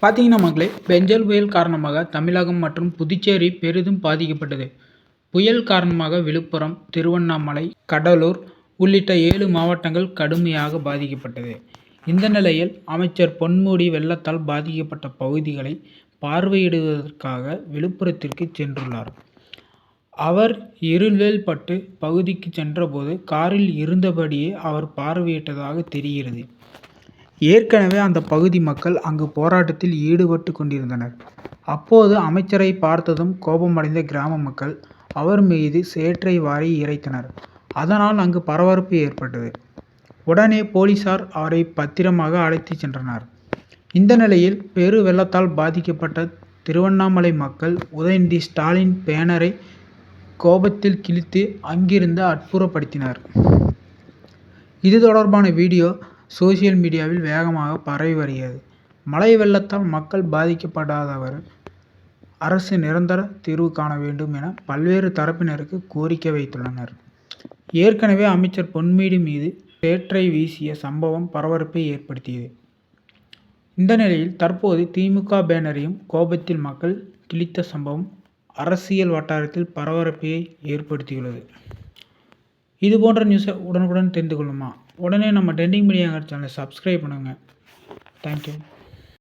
பார்த்தீங்கன்னா மக்களே, பெஞ்சல் புயல் காரணமாக தமிழகம் மற்றும் புதுச்சேரி பெரிதும் பாதிக்கப்பட்டது. புயல் காரணமாக விழுப்புரம், திருவண்ணாமலை, கடலூர் உள்ளிட்ட 7 மாவட்டங்கள் கடுமையாக பாதிக்கப்பட்டது. இந்த நிலையில் அமைச்சர் பொன்முடி வெள்ளத்தால் பாதிக்கப்பட்ட பகுதிகளை பார்வையிடுவதற்காக விழுப்புரத்திற்கு சென்றுள்ளார். அவர் இருவேல்பட்டு பகுதிக்கு சென்றபோது காரில் இருந்தபடியே அவர் பார்வையிட்டதாக தெரிகிறது. ஏற்கனவே அந்த பகுதி மக்கள் அங்கு போராட்டத்தில் ஈடுபட்டு கொண்டிருந்தனர். அப்போது அமைச்சரை பார்த்ததும் கோபமடைந்த கிராம மக்கள் அவர் மீது சேற்றை வாரி இறைத்தனர். அதனால் அங்கு பரபரப்பு ஏற்பட்டது. உடனே போலீசார் அவரை பத்திரமாக அழைத்துச் சென்றனர். இந்த நிலையில் பெரு வெள்ளத்தால் பாதிக்கப்பட்ட திருவண்ணாமலை மக்கள் உதயநிதி ஸ்டாலின் பேனரை கோபத்தில் கிழித்து அங்கிருந்து அப்புறப்படுத்தினர். இது தொடர்பான வீடியோ சோசியல் மீடியாவில் வேகமாக பரவி வருகிறது. மழை வெள்ளத்தால் மக்கள் பாதிக்கப்படாதவர் அரசு நிரந்தர தீர்வு காண வேண்டும் என பல்வேறு தரப்பினருக்கு கோரிக்கை வைத்துள்ளனர். ஏற்கனவே அமைச்சர் பொன்முடி மீது சேற்றை வீசிய சம்பவம் பரபரப்பை ஏற்படுத்தியது. இந்த நிலையில் தற்போது திமுக பேனரையும் கோபத்தில் மக்கள் கிழித்த சம்பவம் அரசியல் வட்டாரத்தில் பரபரப்பை ஏற்படுத்தியுள்ளது. இதுபோன்ற நியூஸை உடனுக்குடன் தெரிந்து கொள்ளுமா? உடனே நம்ம ட்ரெண்டிங் மீடியா சேனலை சப்ஸ்கிரைப் பண்ணுங்கள். தேங்க்யூ.